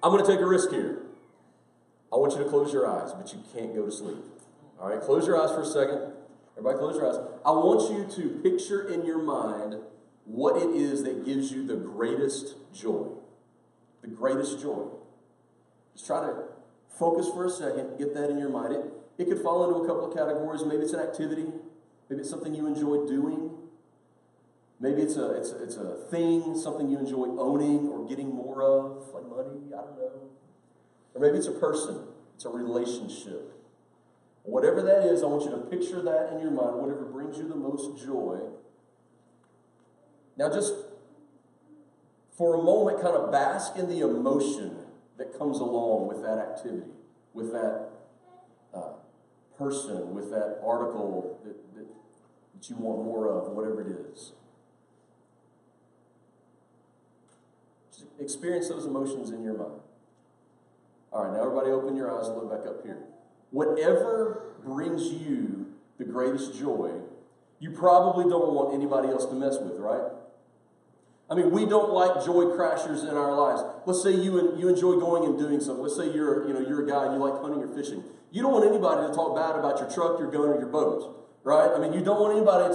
I'm going to take a risk here. I want you to close your eyes, but you can't go to sleep. All right, close your eyes for a second. Everybody close your eyes. I want you to picture in your mind what it is that gives you the greatest joy. The greatest joy. Just try to focus for a second, get that in your mind. It could fall into a couple of categories. Maybe it's an activity. Maybe it's something you enjoy doing. Maybe it's a thing, something you enjoy owning or getting more of, like money, I don't know. Or maybe it's a person, it's a relationship. Whatever that is, I want you to picture that in your mind, whatever brings you the most joy. Now just for a moment, kind of bask in the emotion that comes along with that activity, with that person, with that article that you want more of, whatever it is. Just experience those emotions in your mind. All right, now everybody open your eyes and look back up here. Whatever brings you the greatest joy, you probably don't want anybody else to mess with, right? I mean, we don't like joy crashers in our lives. Let's say you enjoy going and doing something. Let's say you're a guy and you like hunting or fishing. You don't want anybody to talk bad about your truck, your gun, or your boat, right? I mean, you don't want anybody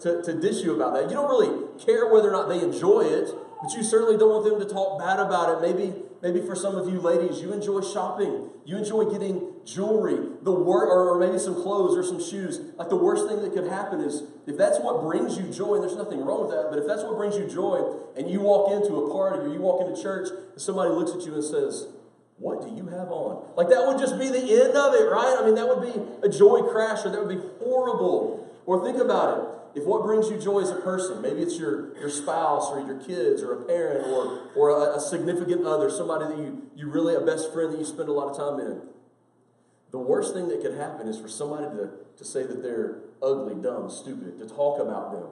to dish you about that. You don't really care whether or not they enjoy it, but you certainly don't want them to talk bad about it. Maybe for some of you ladies, you enjoy shopping. You enjoy getting jewelry, or maybe some clothes or some shoes. Like the worst thing that could happen is if that's what brings you joy, and there's nothing wrong with that, but if that's what brings you joy and you walk into a party or you walk into church and somebody looks at you and says, "What do you have on?" Like that would just be the end of it, right? I mean, that would be a joy crasher. That would be horrible. Or think about it. If what brings you joy is a person, maybe it's your spouse or your kids or a parent or a significant other, somebody that you really, a best friend that you spend a lot of time in. The worst thing that could happen is for somebody to say that they're ugly, dumb, stupid, to talk about them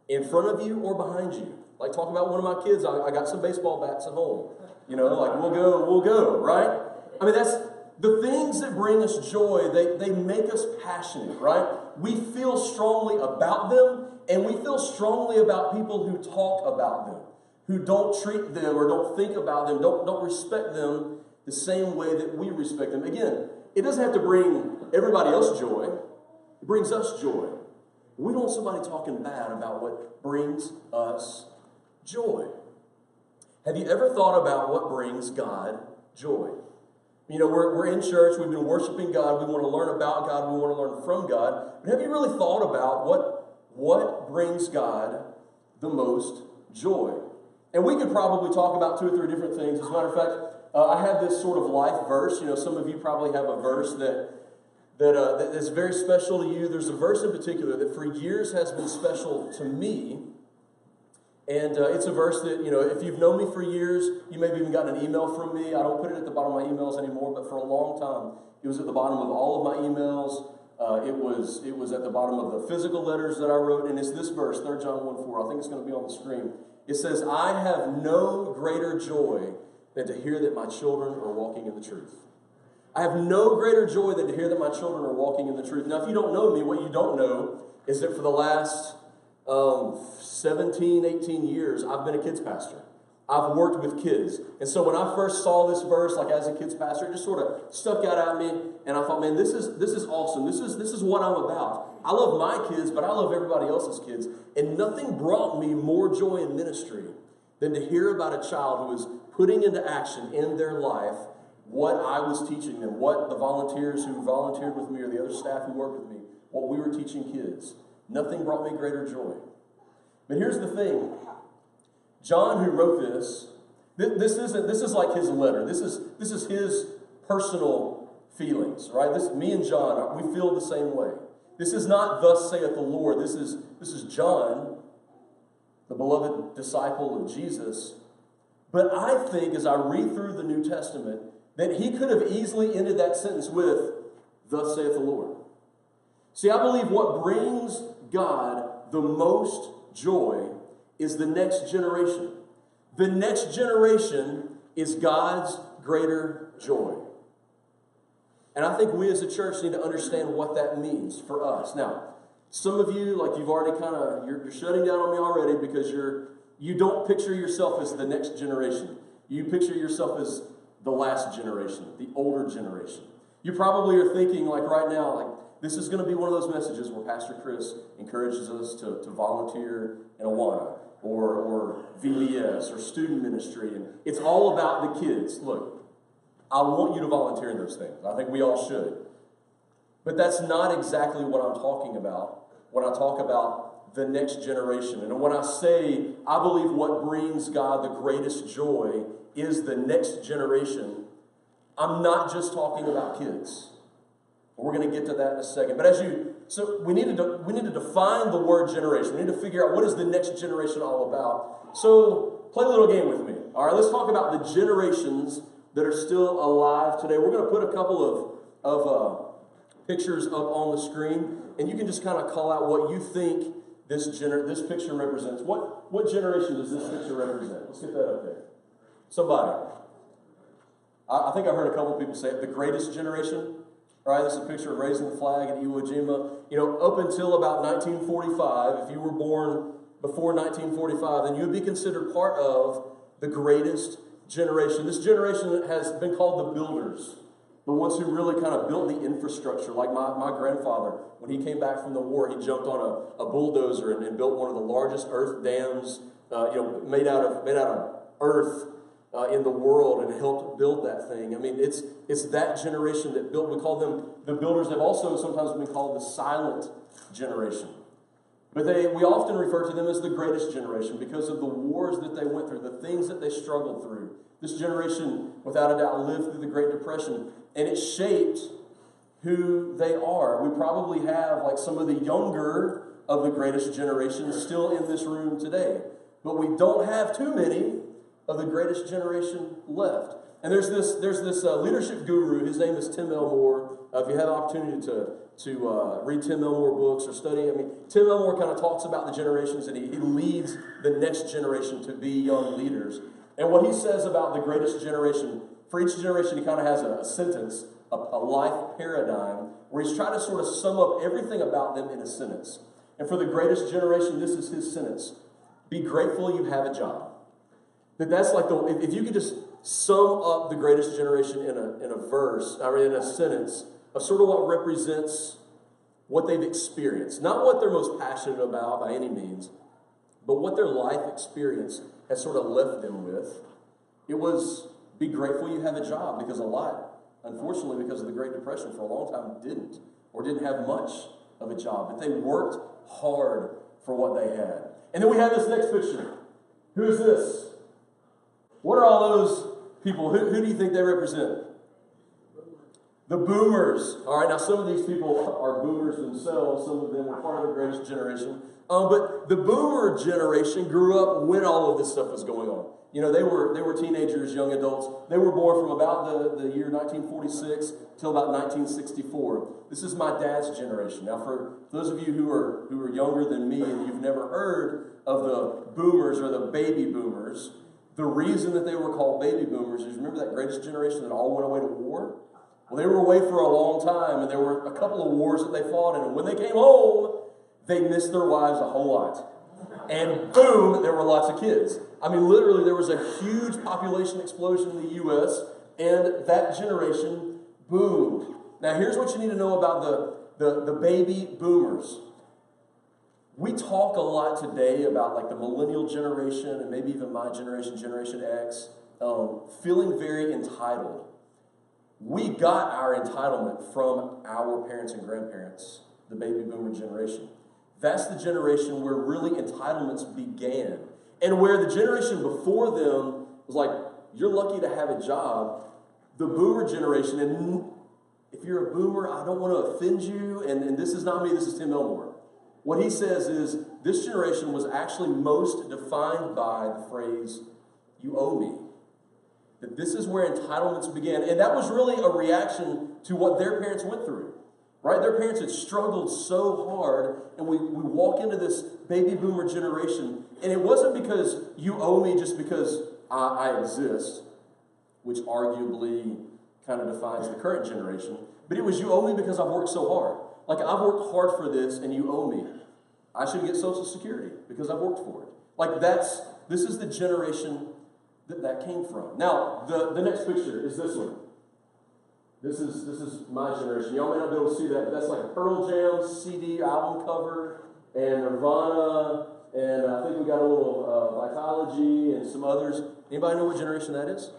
in front of you or behind you. Like talk about one of my kids. I got some baseball bats at home. Like we'll go, right? I mean, that's the things that bring us joy. They make us passionate, right? We feel strongly about them, and we feel strongly about people who talk about them, who don't treat them or don't think about them, don't respect them the same way that we respect them. Again, it doesn't have to bring everybody else joy. It brings us joy. We don't want somebody talking bad about what brings us joy. Have you ever thought about what brings God joy? We're in church, we've been worshiping God, we want to learn about God, we want to learn from God. But have you really thought about what brings God the most joy? And we could probably talk about 2 or 3 different things. As a matter of fact, I have this sort of life verse. Some of you probably have a verse that is very special to you. There's a verse in particular that for years has been special to me. And it's a verse that, if you've known me for years, you may have even gotten an email from me. I don't put it at the bottom of my emails anymore, but for a long time, it was at the bottom of all of my emails. It was at the bottom of the physical letters that I wrote, and it's this verse, 3 John 1:4. I think it's going to be on the screen. It says, "I have no greater joy than to hear that my children are walking in the truth." I have no greater joy than to hear that my children are walking in the truth. Now, if you don't know me, what you don't know is that for the last 17, 18 years, I've been a kids pastor. I've worked with kids. And so when I first saw this verse, like as a kids pastor, it just sort of stuck out at me. And I thought, man, this is awesome. This is what I'm about. I love my kids, but I love everybody else's kids. And nothing brought me more joy in ministry than to hear about a child who was putting into action in their life what I was teaching them, what the volunteers who volunteered with me or the other staff who worked with me, what we were teaching kids. Nothing brought me greater joy. But here's the thing. John, who wrote this is like his letter. This is his personal feelings, right? Me and John, we feel the same way. This is not "Thus saith the Lord." This is John, the beloved disciple of Jesus. But I think as I read through the New Testament that he could have easily ended that sentence with "Thus saith the Lord." See, I believe what brings God the most joy is the next generation. The next generation is God's greater joy. And I think we as a church need to understand what that means for us. Now, some of you, like you've already you're shutting down on me already because you don't picture yourself as the next generation. You picture yourself as the last generation, the older generation. You probably are thinking, like right now, like this is going to be one of those messages where Pastor Chris encourages us to volunteer in Awana or VBS or student ministry. And it's all about the kids. Look, I want you to volunteer in those things. I think we all should. But that's not exactly what I'm talking about when I talk about the next generation. And when I say I believe what brings God the greatest joy is the next generation, I'm not just talking about kids. We're going to get to that in a second. But so we need to define the word generation. We need to figure out what is the next generation all about. So play a little game with me. All right, let's talk about the generations that are still alive today. We're going to put a couple of pictures up on the screen, and you can just kind of call out what you think this picture represents. What generation does this picture represent? Let's get that up there. Somebody. I think I heard a couple of people say it, the greatest generation. All right, this is a picture of raising the flag at Iwo Jima. You know, up until about 1945, if you were born before 1945, then you would be considered part of the greatest generation. This generation has been called the builders, the ones who really kind of built the infrastructure. Like my grandfather, when he came back from the war, he jumped on a bulldozer and built one of the largest earth dams, made out of earth in the world, and helped build that thing. I mean, it's that generation that built. We call them the builders. They've also sometimes been called the silent generation. But we often refer to them as the greatest generation because of the wars that they went through, the things that they struggled through. This generation, without a doubt, lived through the Great Depression, and it shaped who they are. We probably have like some of the younger of the greatest generation still in this room today, but we don't have too many of the greatest generation left. And there's this leadership guru. His name is Tim Elmore. If you have an opportunity to read Tim Elmore books or study, I mean, Tim Elmore kind of talks about the generations, and he leads the next generation to be young leaders. And what he says about the greatest generation, for each generation, he kind of has a sentence, a life paradigm, where he's trying to sort of sum up everything about them in a sentence. And for the greatest generation, this is his sentence: be grateful you have a job. That's like if you could just sum up the greatest generation in a verse, or in a sentence of sort of what represents what they've experienced. Not what they're most passionate about by any means, but what their life experience has sort of left them with. It was, be grateful you have a job, because a lot, unfortunately, because of the Great Depression, for a long time didn't have much of a job. But they worked hard for what they had. And then we have this next picture. Who is this? What are all those people? Who do you think they represent? The boomers. All right, now some of these people are boomers themselves. Some of them were part of the greatest generation. But the boomer generation grew up when all of this stuff was going on. You know, they were teenagers, young adults. They were born from about the year 1946 till about 1964. This is my dad's generation. Now, for those of you who are younger than me and you've never heard of the boomers or the baby boomers, the reason that they were called baby boomers is, remember that greatest generation that all went away to war? Well, they were away for a long time, and there were a couple of wars that they fought in, and when they came home, they missed their wives a whole lot. And boom, there were lots of kids. I mean, literally, there was a huge population explosion in the U.S., and that generation boomed. Now, here's what you need to know about the baby boomers. We talk a lot today about like the millennial generation and maybe even my generation, Generation X, feeling very entitled. We got our entitlement from our parents and grandparents, the baby boomer generation. That's the generation where really entitlements began. And where the generation before them was like, you're lucky to have a job, the boomer generation, and if you're a boomer, I don't want to offend you, and this is not me, this is Tim Elmore. What he says is, this generation was actually most defined by the phrase, you owe me. That this is where entitlements began. And that was really a reaction to what their parents went through. Right? Their parents had struggled so hard, and we walk into this baby boomer generation, and it wasn't because you owe me just because I exist, which arguably kind of defines the current generation, but it was you owe me because I've worked so hard. Like, I've worked hard for this, and you owe me. I should get Social Security because I've worked for it. Like, this is the generation that came from. Now, the next picture is this one. This is my generation. Y'all may not be able to see that, but that's like a Pearl Jam CD album cover, and Nirvana, and I think we got a little Vitalogy and some others. Anybody know what generation that is?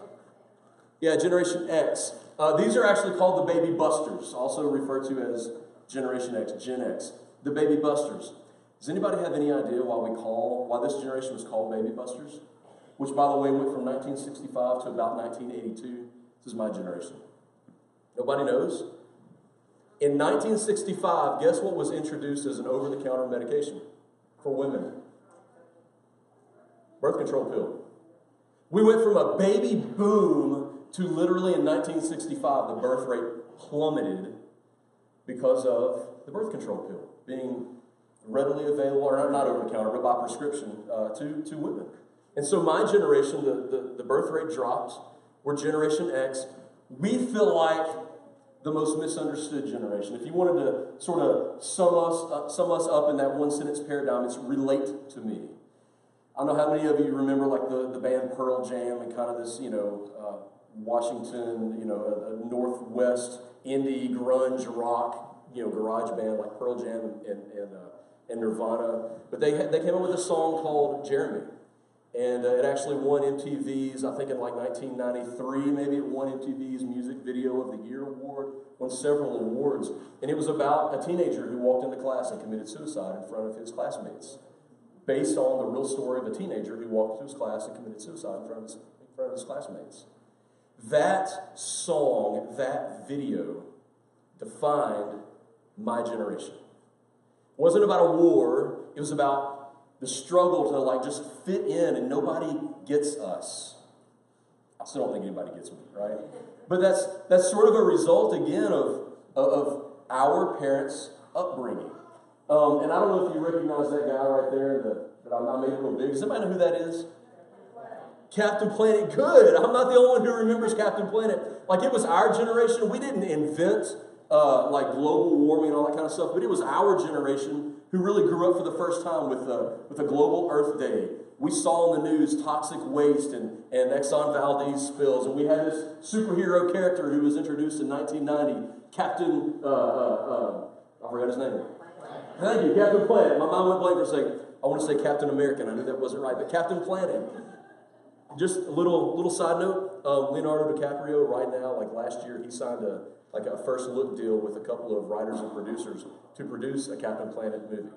Yeah, Generation X. These are actually called the Baby Busters, also referred to as Generation X, Gen X. The Baby Busters. Does anybody have any idea why this generation was called Baby Busters? Which, by the way, went from 1965 to about 1982. This is my generation. Nobody knows? In 1965, guess what was introduced as an over-the-counter medication for women? Birth control pill. We went from a baby boom to literally in 1965, the birth rate plummeted because of the birth control pill being readily available, or not over-the-counter, but by prescription to women. And so my generation, the birth rate dropped. We're Generation X. We feel like the most misunderstood generation. If you wanted to sort of sum us up in that one sentence paradigm, it's relate to me. I don't know how many of you remember like the band Pearl Jam and kind of this, Washington, a Northwest indie grunge rock, garage band like Pearl Jam and Nirvana. But they came up with a song called Jeremy. And it actually won MTV's, I think in like 1993, maybe it won MTV's Music Video of the Year award, won several awards. And it was about a teenager who walked into class and committed suicide in front of his classmates, based on the real story of a teenager who walked into his class and committed suicide in front of his classmates. That song, that video, defined my generation. It wasn't about a war, it was about the struggle to just fit in, and nobody gets us. I still don't think anybody gets me, right? But that's sort of a result again of our parents' upbringing. And I don't know if you recognize that guy right there that I made a little big. Does anybody know who that is? Captain Planet. Good. I'm not the only one who remembers Captain Planet. Like, it was our generation. We didn't invent global warming and all that kind of stuff, but it was our generation who really grew up for the first time with a global Earth Day. We saw in the news toxic waste and Exxon Valdez spills, and we had this superhero character who was introduced in 1990, Captain, I forgot his name. Thank you, Captain Planet. My mind went blank for a second. I want to say Captain American. I knew that wasn't right, but Captain Planet. Just a little side note, Leonardo DiCaprio right now, like last year, he signed a first look deal with a couple of writers and producers to produce a Captain Planet movie.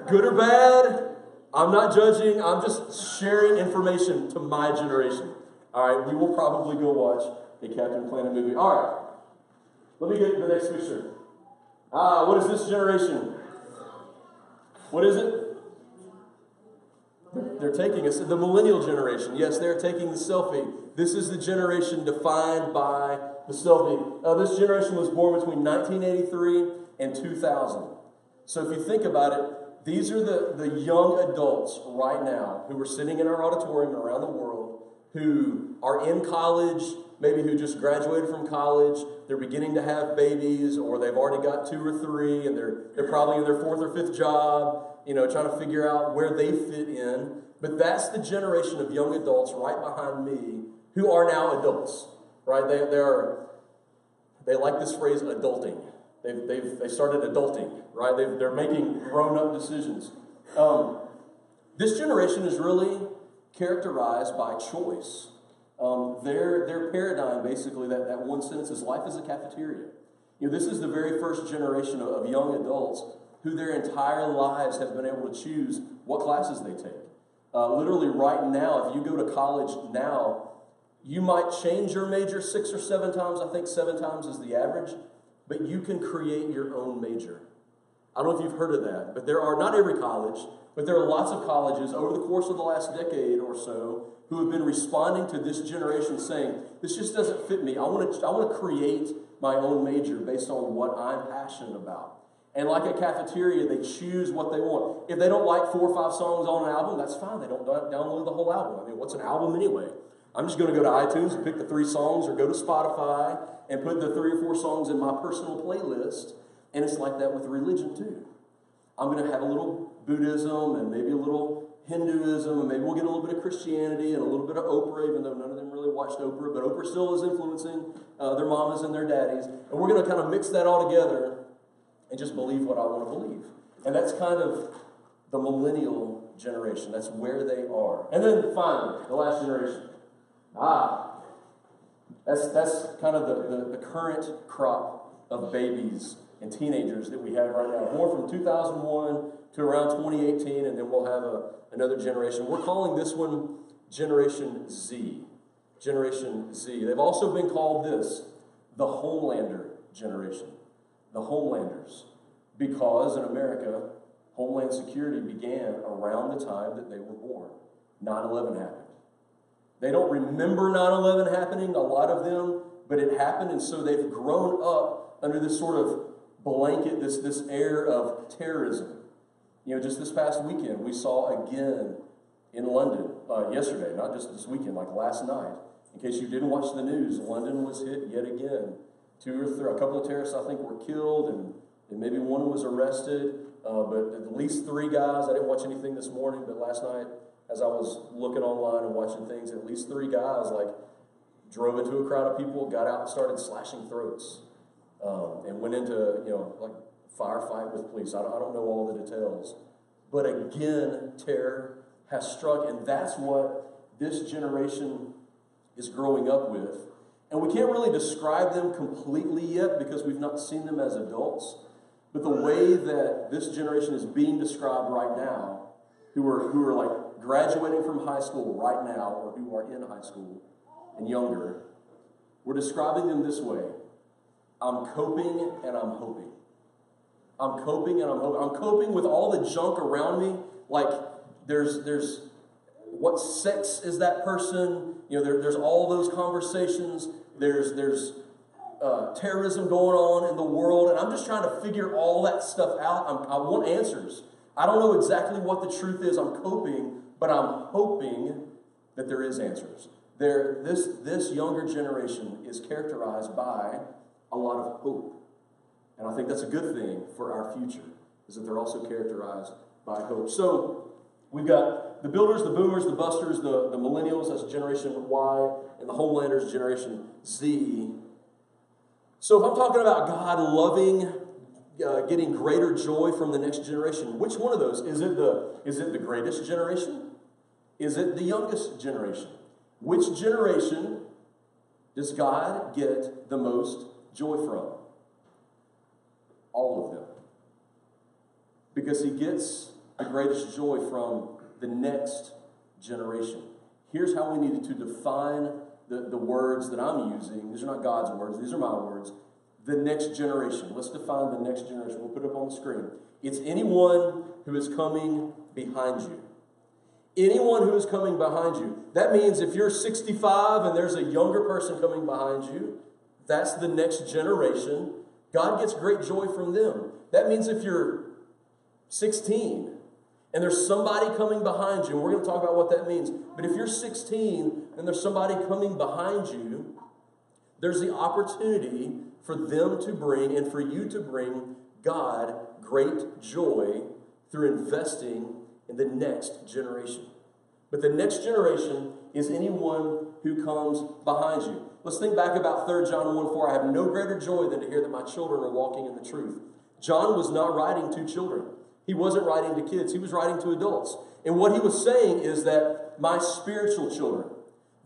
Good or bad, I'm not judging. I'm just sharing information to my generation. All right, we will probably go watch a Captain Planet movie. All right, let me get the next picture. What is this generation? What is it? They're taking us, the millennial generation. Yes, they're taking the selfie. This is the generation defined by the selfie. This generation was born between 1983 and 2000. So if you think about it, these are the young adults right now who are sitting in our auditorium around the world, who are in college, maybe who just graduated from college. They're beginning to have babies, or they've already got 2 or 3, and they're probably in their 4th or 5th job, trying to figure out where they fit in. But that's the generation of young adults right behind me who are now adults, right? They like this phrase, adulting. They started adulting, right? They're making grown-up decisions. This generation is really characterized by choice. Their paradigm, basically, that one sentence is life is a cafeteria. This is the very first generation of young adults who their entire lives have been able to choose what classes they take. Literally right now, if you go to college now, you might change your major 6 or 7 times. I think 7 times is the average. But you can create your own major. I don't know if you've heard of that, but there are, not every college, but there are lots of colleges over the course of the last decade or so who have been responding to this generation saying, this just doesn't fit me. I want to create my own major based on what I'm passionate about. And like a cafeteria, they choose what they want. If they don't like 4 or 5 songs on an album, that's fine. They don't download the whole album. I mean, what's an album anyway? I'm just going to go to iTunes and pick the 3 songs, or go to Spotify and put the 3 or 4 songs in my personal playlist. And it's like that with religion too. I'm going to have a little Buddhism and maybe a little Hinduism, and maybe we'll get a little bit of Christianity and a little bit of Oprah, even though none of them really watched Oprah, but Oprah still is influencing their mamas and their daddies. And we're going to kind of mix that all together and just believe what I want to believe. And that's kind of the millennial generation. That's where they are. And then finally, the last generation. That's kind of the current crop of babies and teenagers that we have right now. Born from 2001 to around 2018, and then we'll have another generation. We're calling this one Generation Z. Generation Z. They've also been called this, the Homelander generation. The Homelanders. Because in America, Homeland Security began around the time that they were born. 9/11 happened. They don't remember 9/11 happening, a lot of them, but it happened, and so they've grown up under this sort of blanket, this air of terrorism. You know, just this past weekend, we saw again in London, yesterday, not just this weekend, like last night. In case you didn't watch the news, London was hit yet again. A couple of terrorists, I think, were killed, and maybe one was arrested, but at least 3 guys. I didn't watch anything this morning, but last night, as I was looking online and watching things, at least 3 guys drove into a crowd of people, got out and started slashing throats, and went into firefight with police. I don't know all the details, but again, terror has struck, and that's what this generation is growing up with. And we can't really describe them completely yet because we've not seen them as adults. But the way that this generation is being described right now, who are like graduating from high school right now, or who are in high school and younger, we're describing them this way: I'm coping and I'm hoping. I'm coping and I'm hoping. I'm coping with all the junk around me. Like there's what sex is that person? You know, there's all those conversations. There's terrorism going on in the world, and I'm just trying to figure all that stuff out. I want answers. I don't know exactly what the truth is. I'm coping, but I'm hoping that there is answers. This younger generation is characterized by a lot of hope. And I think that's a good thing for our future, is that they're also characterized by hope. So we've got the builders, the boomers, the busters, the millennials, that's Generation Y, and the Homelanders, Generation Z. So if I'm talking about God loving, getting greater joy from the next generation, which one of those? Is it the greatest generation? Is it the youngest generation? Which generation does God get the most joy from? All of them. Because he gets the greatest joy from the next generation. Here's how we needed to define the words that I'm using. These are not God's words. These are my words. The next generation. Let's define the next generation. We'll put it up on the screen. It's anyone who is coming behind you. Anyone who is coming behind you. That means if you're 65 and there's a younger person coming behind you, that's the next generation. God gets great joy from them. That means if you're 16 and there's somebody coming behind you, and we're going to talk about what that means, but if you're 16 and there's somebody coming behind you, there's the opportunity for them to bring and for you to bring God great joy through investing in the next generation. But the next generation is anyone who comes behind you. Let's think back about 3 John 1:4. I have no greater joy than to hear that my children are walking in the truth. John was not writing to children. He wasn't writing to kids. He was writing to adults. And what he was saying is that my spiritual children,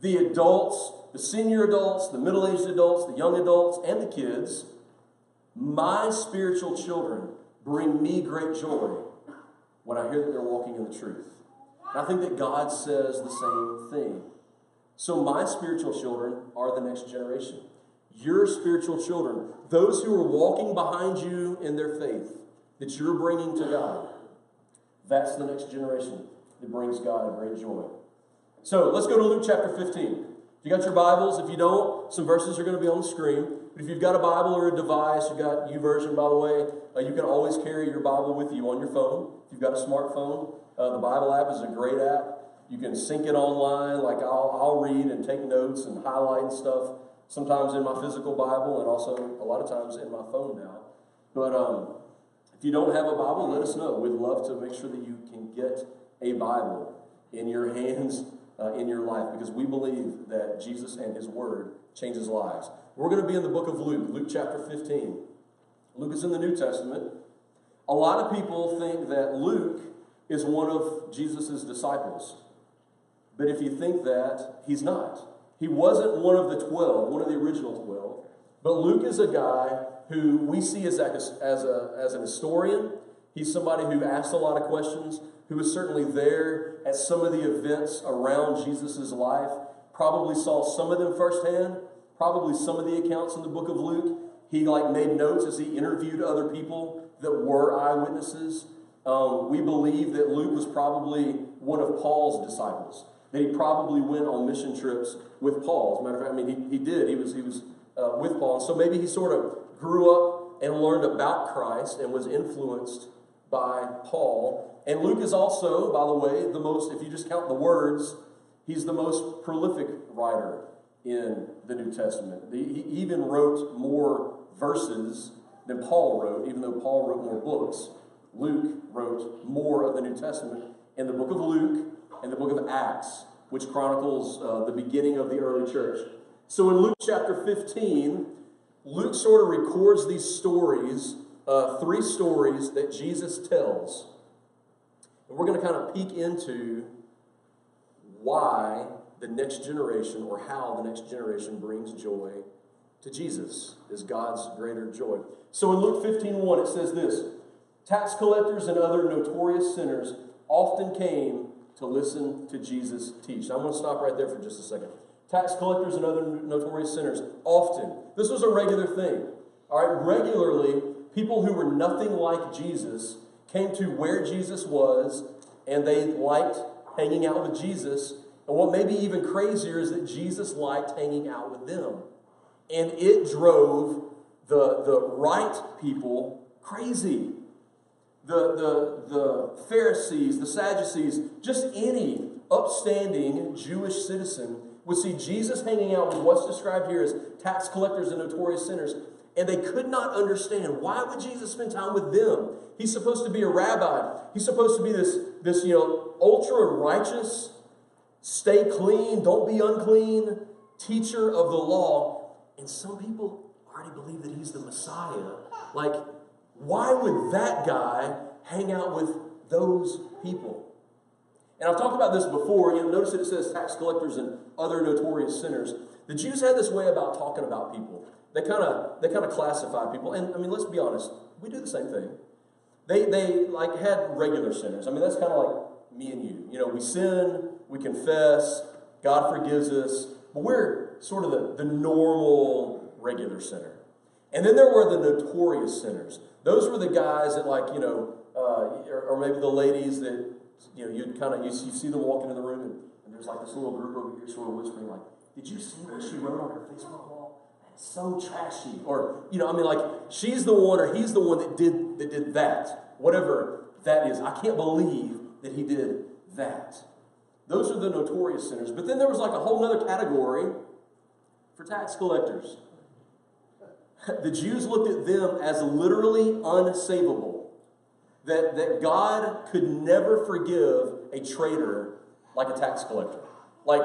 the adults, the senior adults, the middle-aged adults, the young adults, and the kids, my spiritual children bring me great joy when I hear that they're walking in the truth. And I think that God says the same thing. So my spiritual children are the next generation. Your spiritual children, those who are walking behind you in their faith, that you're bringing to God, that's the next generation that brings God great joy. So let's go to Luke chapter 15. If you got your Bibles, if you don't, some verses are going to be on the screen. But if you've got a Bible or a device, you've got YouVersion, by the way, you can always carry your Bible with you on your phone. If you've got a smartphone, the Bible app is a great app. You can sync it online, like I'll read and take notes and highlight and stuff, sometimes in my physical Bible and also a lot of times in my phone now. But if you don't have a Bible, let us know. We'd love to make sure that you can get a Bible in your hands, in your life, because we believe that Jesus and his word changes lives. We're going to be in the book of Luke, Luke chapter 15. Luke is in the New Testament. A lot of people think that Luke is one of Jesus' disciples. But if you think that, he's not. He wasn't one of the 12, one of the original 12. But Luke is a guy who we see as an historian. He's somebody who asked a lot of questions, who was certainly there at some of the events around Jesus' life, probably saw some of them firsthand, probably some of the accounts in the book of Luke. He made notes as he interviewed other people that were eyewitnesses. We believe that Luke was probably one of Paul's disciples, that he probably went on mission trips with Paul. As a matter of fact, he did. He was with Paul. So maybe he sort of grew up and learned about Christ and was influenced by Paul. And Luke is also, by the way, the most, if you just count the words, he's the most prolific writer in the New Testament. He even wrote more verses than Paul wrote, even though Paul wrote more books. Luke wrote more of the New Testament in the book of Luke and the book of Acts, which chronicles the beginning of the early church. So in Luke chapter 15, Luke sort of records these stories, 3 stories that Jesus tells. And we're going to kind of peek into why the next generation, or how the next generation brings joy to Jesus, is God's greater joy. So in Luke 15:1, it says this: tax collectors and other notorious sinners often came to listen to Jesus teach. Now, I'm going to stop right there for just a second. Tax collectors and other notorious sinners, often. This was a regular thing. All right, regularly, people who were nothing like Jesus came to where Jesus was, and they liked hanging out with Jesus. And what may be even crazier is that Jesus liked hanging out with them. And it drove the right people crazy. The Pharisees, the Sadducees, just any upstanding Jewish citizen would see Jesus hanging out with what's described here as tax collectors and notorious sinners, and they could not understand, why would Jesus spend time with them? He's supposed to be a rabbi. He's supposed to be this ultra righteous, stay clean, don't be unclean teacher of the law. And some people already believe that he's the Messiah. Like, why would that guy hang out with those people? And I've talked about this before. Notice that it says tax collectors and other notorious sinners. The Jews had this way about talking about people. They kind of classify people. And I mean, let's be honest, we do the same thing. They had regular sinners. I mean, that's kind of like me and you. We sin, we confess, God forgives us, but we're sort of the normal regular sinner. And then there were the notorious sinners. Those were the guys that or maybe the ladies that, you see them walking in the room, and there's like this little group over here sort of whispering, like, did you see what she wrote on her Facebook wall? That's so trashy. Or, she's the one, or he's the one that did that. Whatever that is. I can't believe that he did that. Those are the notorious sinners. But then there was like a whole other category for tax collectors. The Jews looked at them as literally unsavable. That God could never forgive a traitor like a tax collector. Like,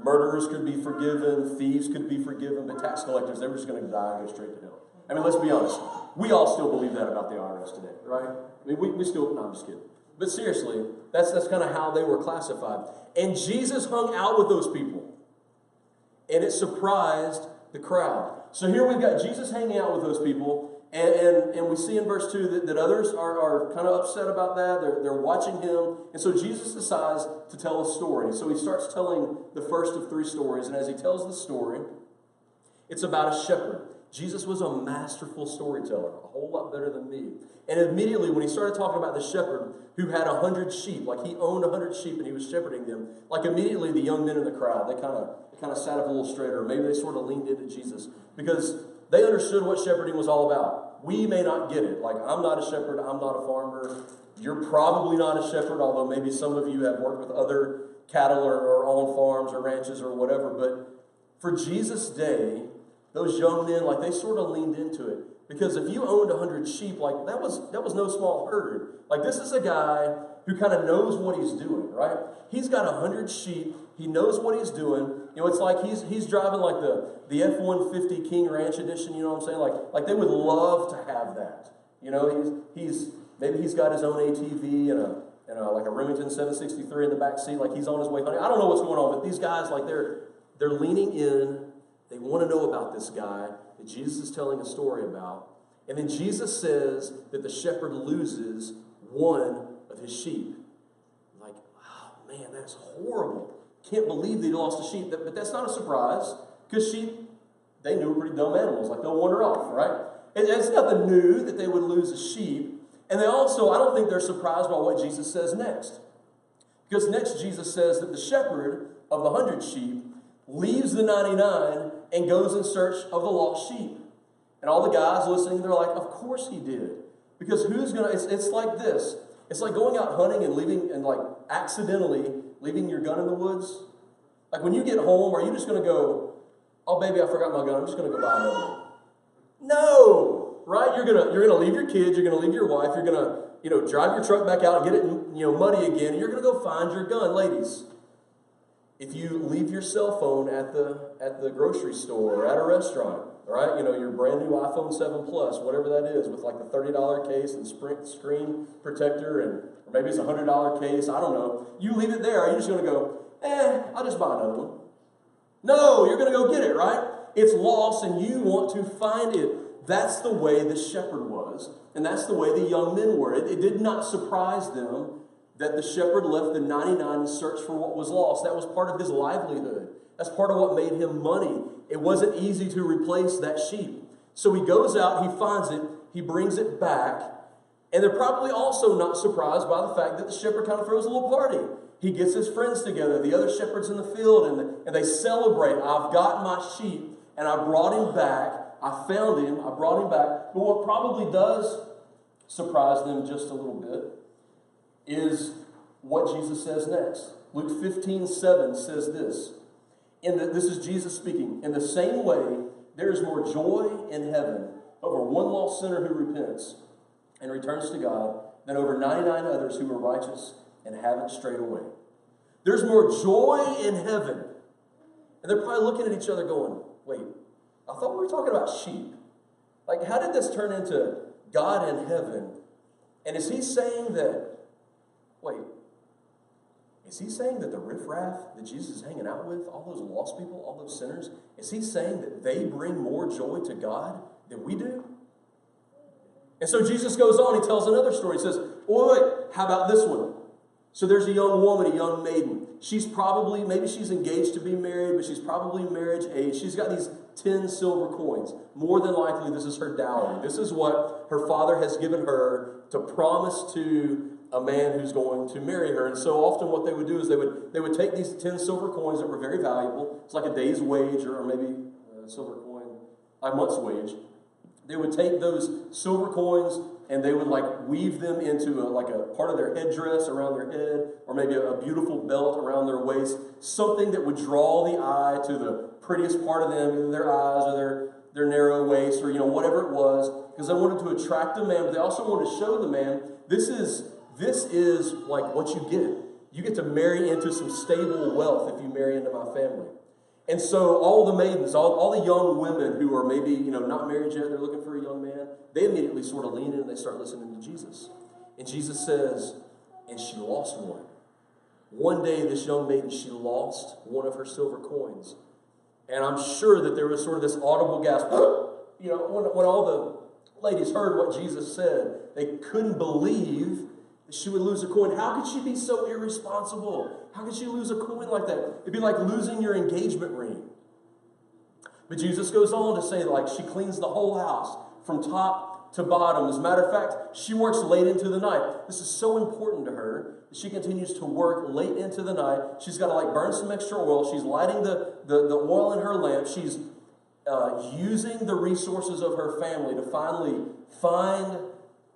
murderers could be forgiven, thieves could be forgiven, but tax collectors, they were just going to die and go straight to hell. I mean, let's be honest. We all still believe that about the IRS today, right? I mean, we still, no, I'm just kidding. But seriously, that's kind of how they were classified. And Jesus hung out with those people. And it surprised the crowd. So here we've got Jesus hanging out with those people. And we see in verse 2 that others are kind of upset about that. They're watching him. And so Jesus decides to tell a story. And so he starts telling the first of 3 stories. And as he tells the story, it's about a shepherd. Jesus was a masterful storyteller, a whole lot better than me. And immediately when he started talking about the shepherd who had 100 sheep, like he owned 100 sheep and he was shepherding them, like immediately the young men in the crowd, they kind of sat up a little straighter. Maybe they sort of leaned into Jesus because they understood what shepherding was all about. We may not get it. Like, I'm not a shepherd. I'm not a farmer. You're probably not a shepherd, although maybe some of you have worked with other cattle or on farms or ranches or whatever. But for Jesus' day, those young men, like, they sort of leaned into it. Because if you owned 100 sheep, like that was no small herd. Like this is a guy who kind of knows what he's doing, right? He's got 100 sheep. He knows what he's doing. You know, it's like he's driving like the F-150 King Ranch edition. You know what I'm saying? Like they would love to have that. You know, maybe he's got his own ATV and like a Remington 763 in the back seat. Like he's on his way hunting. I don't know what's going on, but these guys, like they're leaning in. They want to know about this guy that Jesus is telling a story about. And then Jesus says that the shepherd loses one of his sheep. Like, oh man, that's horrible. Can't believe that he lost a sheep. But that's not a surprise, because sheep, they knew were pretty dumb animals. Like, they'll wander off, right? And it's nothing new that they would lose a sheep. And they also, I don't think they're surprised by what Jesus says next. Because next Jesus says that the shepherd of the 100 sheep leaves the 99 and goes in search of the lost sheep. And all the guys listening, they're like, of course he did. Because who's going to, it's like this. It's like going out hunting and leaving, and like accidentally leaving your gun in the woods. Like when you get home, are you just going to go, oh baby, I forgot my gun, I'm just going to go buy another one? No, right? You're gonna leave your kids, you're going to leave your wife, you're going to, drive your truck back out and get it, muddy again, and you're going to go find your gun. Ladies, if you leave your cell phone at the grocery store or at a restaurant, right? Your brand new iPhone 7 Plus, whatever that is, with like the $30 case and screen protector, or maybe it's a $100 case, I don't know. You leave it there. Are you just going to go, I'll just buy another one? No, you're going to go get it, right? It's lost and you want to find it. That's the way the shepherd was, and that's the way the young men were. It did not surprise them that the shepherd left the 99 in search for what was lost. That was part of his livelihood. That's part of what made him money. It wasn't easy to replace that sheep. So he goes out, he finds it, he brings it back, and they're probably also not surprised by the fact that the shepherd kind of throws a little party. He gets his friends together, the other shepherds in the field, and they celebrate. I've got my sheep, and I brought him back. I found him, I brought him back. But what probably does surprise them just a little bit is what Jesus says next. Luke 15:7 says this. This is Jesus speaking. In the same way, there is more joy in heaven over one lost sinner who repents and returns to God than over 99 others who are righteous and haven't strayed away. There's more joy in heaven. And they're probably looking at each other going, wait, I thought we were talking about sheep. Like, how did this turn into God in heaven? And is he saying that, is he saying that the riffraff that Jesus is hanging out with, all those lost people, all those sinners, is he saying that they bring more joy to God than we do? And so Jesus goes on, he tells another story. He says, wait, how about this one? So there's a young woman, a young maiden. She's probably, maybe she's engaged to be married, but she's probably marriage age. She's got these 10 silver coins. More than likely, this is her dowry. This is what her father has given her to promise to a man who's going to marry her. And so often what they would do is they would take these 10 silver coins that were very valuable. It's like a day's wage, or maybe a silver coin, a month's wage. They would take those silver coins and they would weave them into a part of their headdress around their head, or maybe a beautiful belt around their waist, something that would draw the eye to the prettiest part of them, either their eyes or their narrow waist, or whatever it was, because they wanted to attract the man, but they also wanted to show the man, this is like what you get. You get to marry into some stable wealth if you marry into my family. And so all the maidens, all the young women who are maybe, not married yet, they're looking for a young man, they immediately sort of lean in and they start listening to Jesus. And Jesus says, and she lost one. One day, this young maiden, she lost one of her silver coins. And I'm sure that there was sort of this audible gasp. When all the ladies heard what Jesus said, they couldn't believe that she would lose a coin. How could she be so irresponsible? How could she lose a coin like that? It'd be like losing your engagement ring. But Jesus goes on to say, she cleans the whole house from top to bottom. As a matter of fact, she works late into the night. This is so important to her that she continues to work late into the night. She's got to burn some extra oil. She's lighting the oil in her lamp. She's using the resources of her family to finally find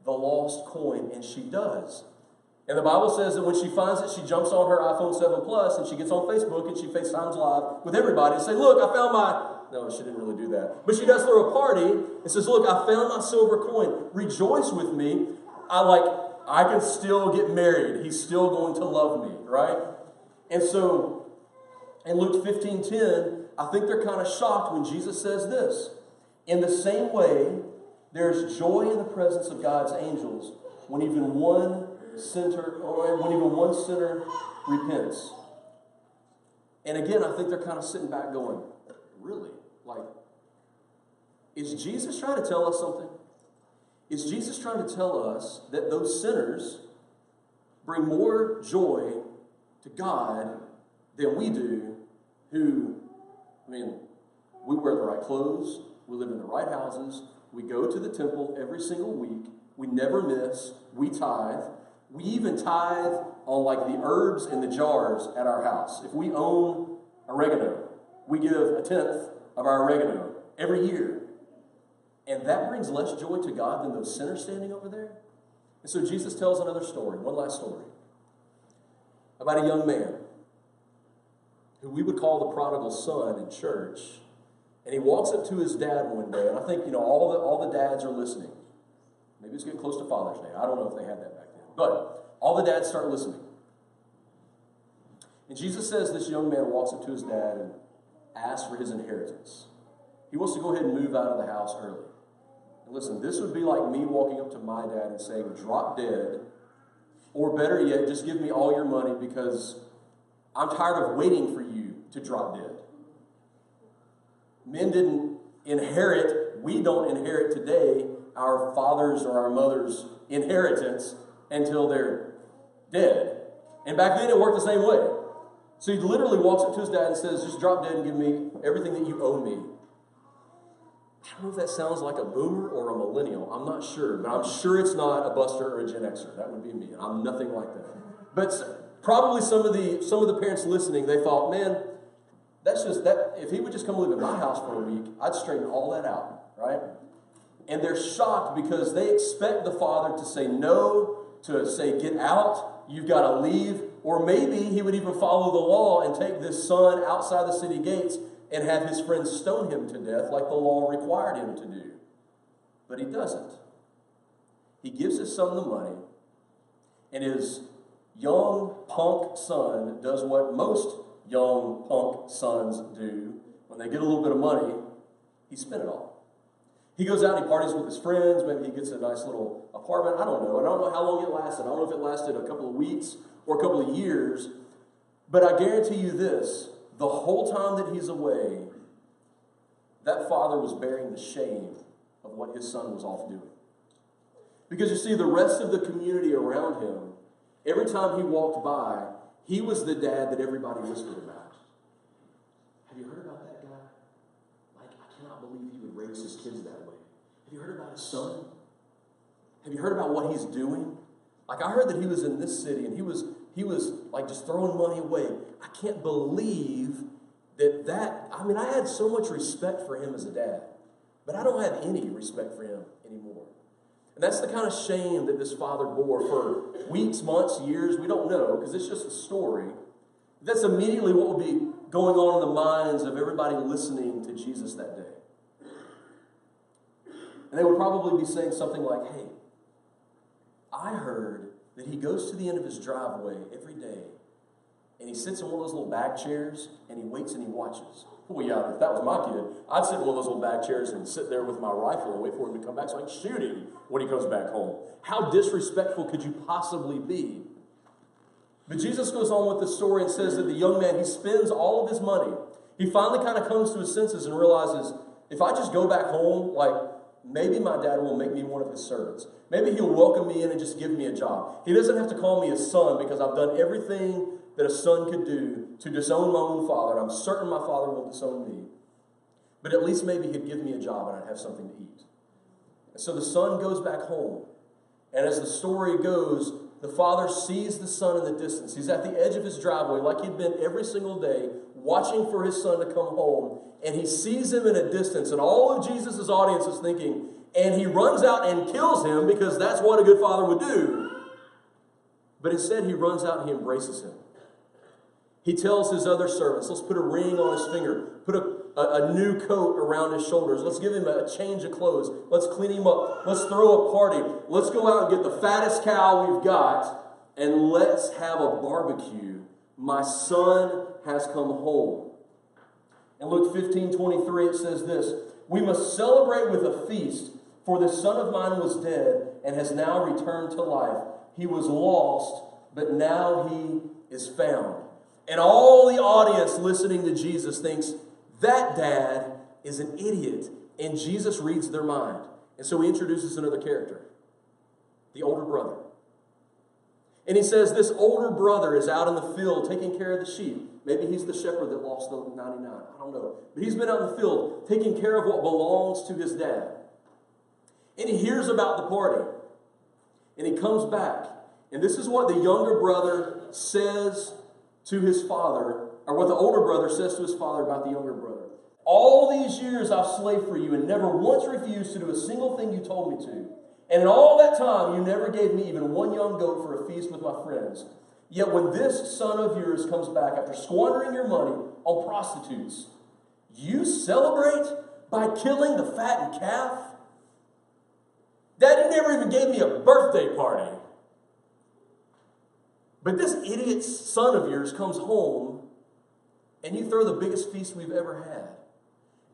the lost coin, and she does. And the Bible says that when she finds it, she jumps on her iPhone 7 Plus and she gets on Facebook and she FaceTimes live with everybody and say, look, I found my... No, she didn't really do that. But she does throw a party and says, look, I found my silver coin. Rejoice with me. I can still get married. He's still going to love me, right? And so, in Luke 15:10, I think they're kind of shocked when Jesus says this. In the same way, there's joy in the presence of God's angels when even one sinner repents. And again, I think they're kind of sitting back going, really? Is Jesus trying to tell us something? Is Jesus trying to tell us that those sinners bring more joy to God than we do who, we wear the right clothes, we live in the right houses, we go to the temple every single week, we never miss, we tithe, we even tithe on the herbs in the jars at our house. If we own oregano, we give 1/10 of our oregano every year. And that brings less joy to God than those sinners standing over there. And so Jesus tells another story, one last story, about a young man who we would call the prodigal son in church. And he walks up to his dad one day, and I think, all the dads are listening. Maybe it's getting close to Father's Day. I don't know if they had that back then. But all the dads start listening. And Jesus says this young man walks up to his dad and asks for his inheritance. He wants to go ahead and move out of the house early. And listen, this would be like me walking up to my dad and saying, drop dead, or better yet, just give me all your money because I'm tired of waiting for you to drop dead. Men didn't inherit, we don't inherit today our father's or our mother's inheritance until they're dead. And back then it worked the same way. So he literally walks up to his dad and says, just drop dead and give me everything that you owe me. I don't know if that sounds like a boomer or a millennial. I'm not sure. But I'm sure it's not a Buster or a Gen Xer. That would be me. I'm nothing like that. But probably some of the parents listening, they thought, man, that's just that. If he would just come live in my house for a week, I'd straighten all that out, right? And they're shocked because they expect the father to say no, to say get out, you've got to leave. Or maybe he would even follow the law and take this son outside the city gates and have his friends stone him to death like the law required him to do. But he doesn't. He gives his son the money, and his young punk son does what most young punk sons do. When they get a little bit of money, he spent it all. He goes out and he parties with his friends. Maybe he gets a nice little apartment. I don't know. I don't know how long it lasted. I don't know if it lasted a couple of weeks or a couple of years. But I guarantee you this. The whole time that he's away, that father was bearing the shame of what his son was off doing. Because you see, the rest of the community around him, every time he walked by, he was the dad that everybody whispered about. Have you heard about that guy? I cannot believe he would raise his kids that way. Have you heard about his son? Have you heard about what he's doing? I heard that he was in this city and he was just throwing money away. I can't believe that I had so much respect for him as a dad, but I don't have any respect for him anymore. And that's the kind of shame that this father bore for weeks, months, years, we don't know, because it's just a story. That's immediately what will be going on in the minds of everybody listening to Jesus that day. And they would probably be saying something like, hey, I heard that he goes to the end of his driveway every day and he sits in one of those little bag chairs and he waits and he watches. Well, yeah, if that was my kid, I'd sit in one of those little bag chairs and sit there with my rifle and wait for him to come back so I can shoot him when he comes back home. How disrespectful could you possibly be? But Jesus goes on with the story and says that the young man, he spends all of his money. He finally kind of comes to his senses and realizes, if I just go back home, maybe my dad will make me one of his servants. Maybe he'll welcome me in and just give me a job. He doesn't have to call me a son because I've done everything that a son could do to disown my own father. And I'm certain my father will disown me. But at least maybe he'd give me a job and I'd have something to eat. And so the son goes back home. And as the story goes, the father sees the son in the distance. He's at the edge of his driveway like he'd been every single day, watching for his son to come home. And he sees him in a distance. And all of Jesus' audience is thinking, and he runs out and kills him because that's what a good father would do. But instead, he runs out and he embraces him. He tells his other servants, let's put a ring on his finger, put a new coat around his shoulders. Let's give him a change of clothes. Let's clean him up. Let's throw a party. Let's go out and get the fattest cow we've got, and let's have a barbecue. My son has come home. In Luke 15:23, it says this, we must celebrate with a feast, for this son of mine was dead and has now returned to life. He was lost, but now he is found. And all the audience listening to Jesus thinks, that dad is an idiot. And Jesus reads their mind. And so he introduces another character, the older brother. And he says this older brother is out in the field taking care of the sheep. Maybe he's the shepherd that lost the 99. I don't know. But he's been out in the field taking care of what belongs to his dad. And he hears about the party. And he comes back. And this is what the younger brother says to his father, or what the older brother says to his father about the younger brother. All these years I've slaved for you and never once refused to do a single thing you told me to. And in all that time, you never gave me even one young goat for a feast with my friends. Yet when this son of yours comes back after squandering your money on prostitutes, you celebrate by killing the fattened calf? Daddy never even gave me a birthday party. But this idiot son of yours comes home and you throw the biggest feast we've ever had.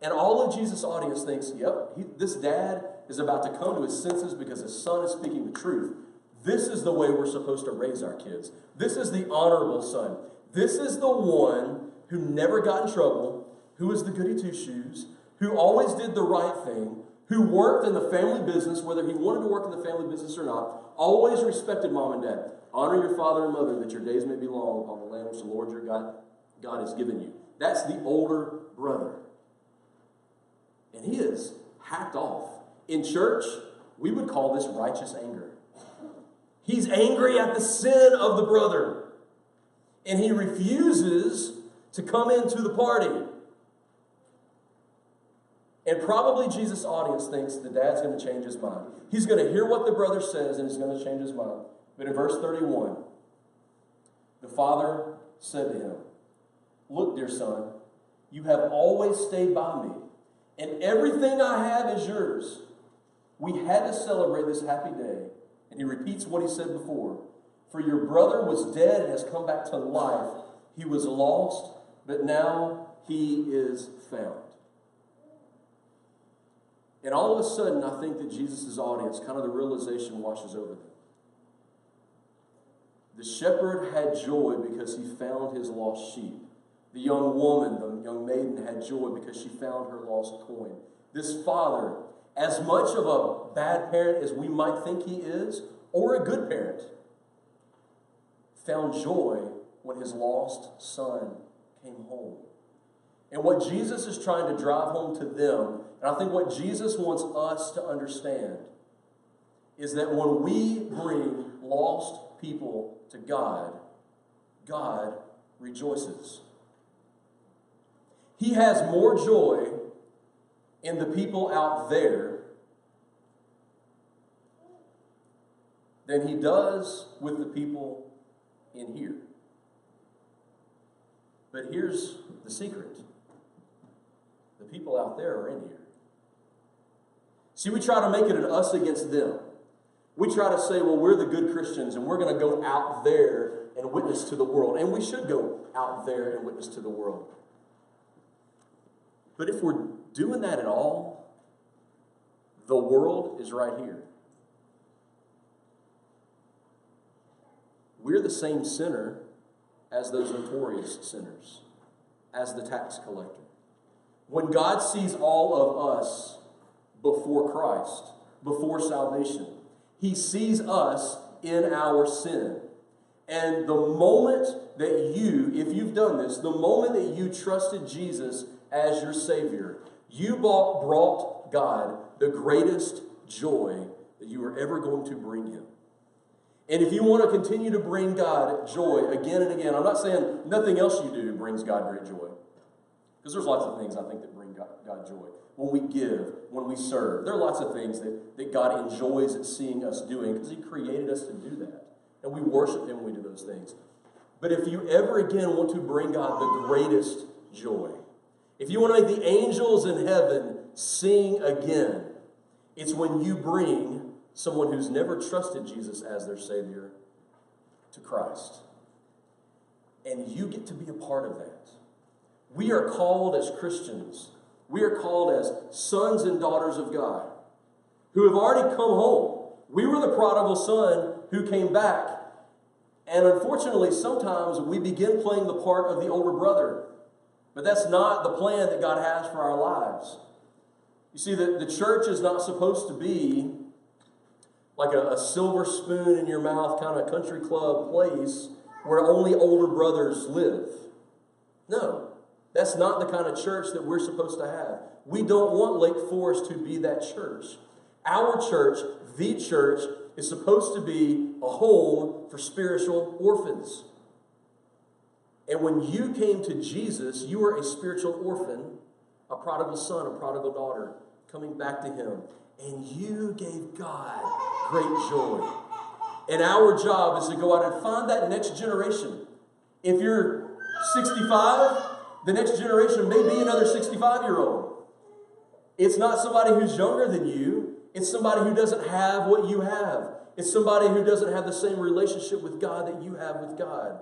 And all of Jesus' audience thinks, yep, this dad is about to come to his senses because his son is speaking the truth. This is the way we're supposed to raise our kids. This is the honorable son. This is the one who never got in trouble, who was the goody two-shoes, who always did the right thing, who worked in the family business, whether he wanted to work in the family business or not, always respected mom and dad. Honor your father and mother that your days may be long upon the land which the Lord your God has given you. That's the older brother. And he is hacked off. In church, we would call this righteous anger. He's angry at the sin of the brother. And he refuses to come into the party. And probably Jesus' audience thinks the dad's going to change his mind. He's going to hear what the brother says and he's going to change his mind. But in verse 31, the father said to him, look, dear son, you have always stayed by me, and everything I have is yours. We had to celebrate this happy day. And he repeats what he said before. For your brother was dead and has come back to life. He was lost, but now he is found. And all of a sudden, I think that Jesus' audience, kind of the realization washes over them. The shepherd had joy because he found his lost sheep. The young woman, the young maiden, had joy because she found her lost coin. This father, as much of a bad parent as we might think he is, or a good parent, found joy when his lost son came home. And what Jesus is trying to drive home to them, and I think what Jesus wants us to understand, is that when we bring lost people to God, God rejoices. He has more joy in the people out there than he does with the people in here. But here's the secret. The people out there are in here. See, we try to make it an us against them. We try to say, well, we're the good Christians and we're going to go out there and witness to the world. And we should go out there and witness to the world. But if we're doing that at all, the world is right here. We're the same sinner as those notorious sinners, as the tax collector. When God sees all of us before Christ, before salvation, he sees us in our sin. And the moment that you, if you've done this, the moment that you trusted Jesus as your Savior, you brought God the greatest joy that you were ever going to bring him. And if you want to continue to bring God joy again and again, I'm not saying nothing else you do brings God great joy. Because there's lots of things I think that bring God joy. When we give, when we serve, there are lots of things that God enjoys seeing us doing because he created us to do that. and we worship Him when we do those things. But if you ever again want to bring God the greatest joy, if you want to make the angels in heaven sing again, it's when you bring someone who's never trusted Jesus as their Savior to Christ. And you get to be a part of that. We are called as Christians, we are called as sons and daughters of God who have already come home. We were the prodigal son who came back. And unfortunately, sometimes we begin playing the part of the older brother. But that's not the plan that God has for our lives. You see, the church is not supposed to be like a silver spoon in your mouth kind of country club place where only older brothers live. No, that's not the kind of church that we're supposed to have. We don't want Lake Forest to be that church. Our church, the church, is supposed to be a home for spiritual orphans. And when you came to Jesus, you were a spiritual orphan, a prodigal son, a prodigal daughter, coming back to Him. And you gave God great joy. And our job is to go out and find that next generation. If you're 65, the next generation may be another 65-year-old. It's not somebody who's younger than you. It's somebody who doesn't have what you have. It's somebody who doesn't have the same relationship with God that you have with God.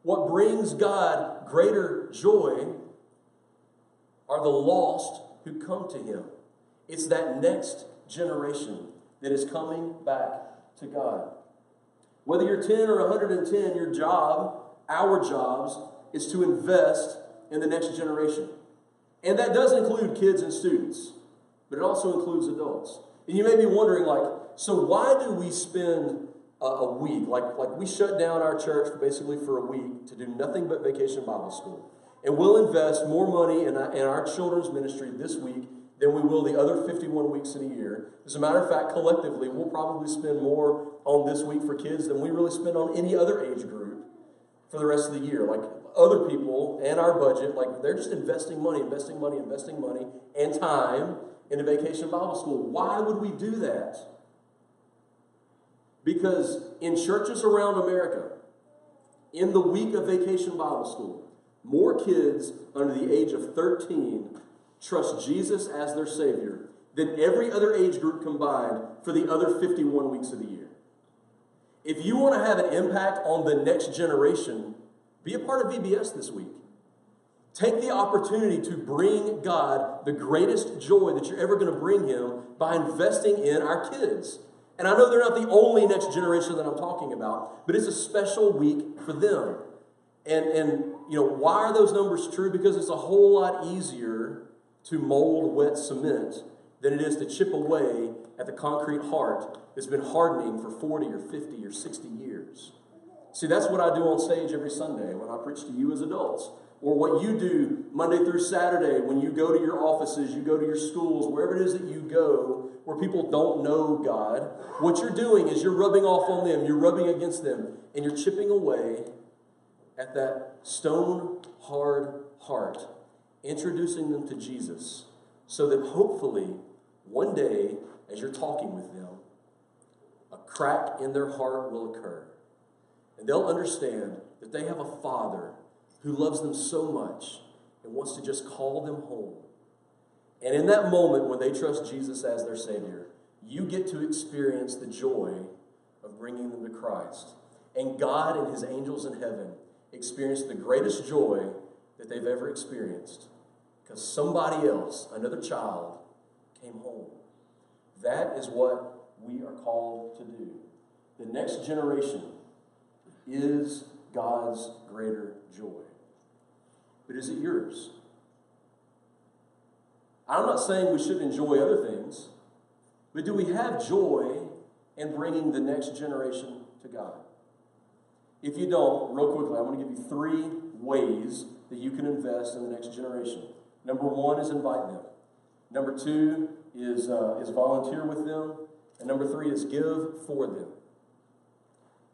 What brings God greater joy are the lost who come to Him. It's that next generation that is coming back to God. Whether you're 10 or 110, your job, our jobs, is to invest in the next generation. And that does include kids and students, but it also includes adults. And you may be wondering, so why do we spend a week, like we shut down our church basically for a week to do nothing but Vacation Bible School. And we'll invest more money in our children's ministry this week than we will the other 51 weeks in a year. As a matter of fact, collectively, we'll probably spend more on this week for kids than we really spend on any other age group for the rest of the year. Like other people and our budget, they're just investing money and time into Vacation Bible School. Why would we do that? Because in churches around America, in the week of Vacation Bible School, more kids under the age of 13 trust Jesus as their Savior than every other age group combined for the other 51 weeks of the year. If you want to have an impact on the next generation, be a part of VBS this week. Take the opportunity to bring God the greatest joy that you're ever going to bring Him by investing in our kids. And I know they're not the only next generation that I'm talking about, but it's a special week for them. And why are those numbers true? Because it's a whole lot easier to mold wet cement than it is to chip away at the concrete heart that's been hardening for 40 or 50 or 60 years. See, that's what I do on stage every Sunday when I preach to you as adults. Or what you do Monday through Saturday when you go to your offices, you go to your schools, wherever it is that you go, where people don't know God. What you're doing is you're rubbing off on them, you're rubbing against them, and you're chipping away at that stone-hard heart, introducing them to Jesus, so that hopefully one day, as you're talking with them, a crack in their heart will occur. And they'll understand that they have a Father who loves them so much and wants to just call them home. And in that moment when they trust Jesus as their Savior, you get to experience the joy of bringing them to Christ. And God and His angels in heaven experience the greatest joy that they've ever experienced because somebody else, another child, came home. That is what we are called to do. The next generation is God's greater joy. But is it yours? I'm not saying we shouldn't enjoy other things, but do we have joy in bringing the next generation to God? If you don't, real quickly, I'm going to give you 3 ways that you can invest in the next generation. Number 1 is invite them. Number 2 is volunteer with them. And number 3 is give for them.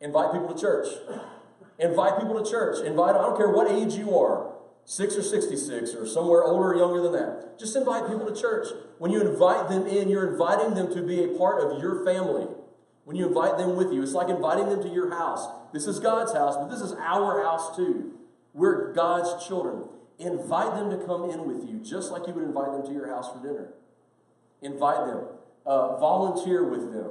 Invite people to church. Invite people to church. I don't care what age you are, 6 or 66 or somewhere older or younger than that. Just invite people to church. When you invite them in, you're inviting them to be a part of your family. When you invite them with you, it's like inviting them to your house. This is God's house, but this is our house too. We're God's children. Invite them to come in with you, just like you would invite them to your house for dinner. Invite them. Volunteer with them.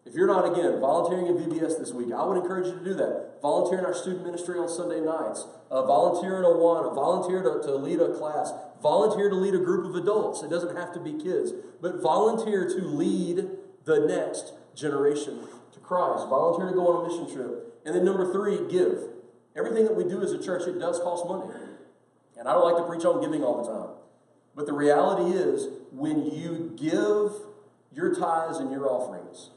If you're not, again, volunteering in VBS this week, I would encourage you to do that. Volunteer in our student ministry on Sunday nights. Volunteer in Awana. Volunteer to lead a class. Volunteer to lead a group of adults. It doesn't have to be kids. But volunteer to lead the next generation to Christ. Volunteer to go on a mission trip. And then number 3, give. Everything that we do as a church, it does cost money. And I don't like to preach on giving all the time. But the reality is, when you give your tithes and your offerings,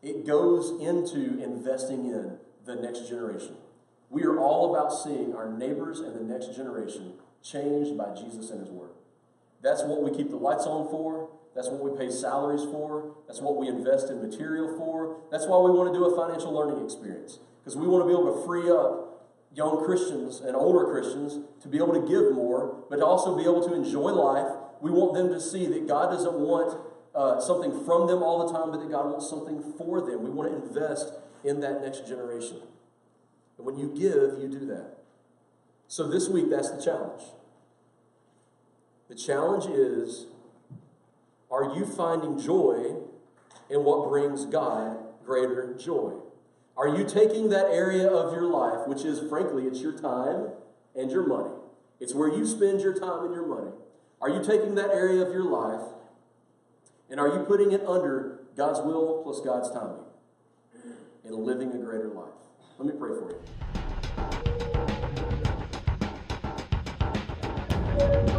it goes into investing in the next generation. We are all about seeing our neighbors and the next generation changed by Jesus and His Word. That's what we keep the lights on for. That's what we pay salaries for. That's what we invest in material for. That's why we want to do a financial learning experience. Because we want to be able to free up young Christians and older Christians to be able to give more, but to also be able to enjoy life. We want them to see that God doesn't want something from them all the time, but that God wants something for them. We want to invest in that next generation. And when you give, you do that. So this week, that's the challenge. The challenge is, are you finding joy in what brings God greater joy? Are you taking that area of your life, which is, frankly, it's your time and your money. It's where you spend your time and your money. Are you taking that area of your life and are you putting it under God's will plus God's timing and living a greater life? Let me pray for you.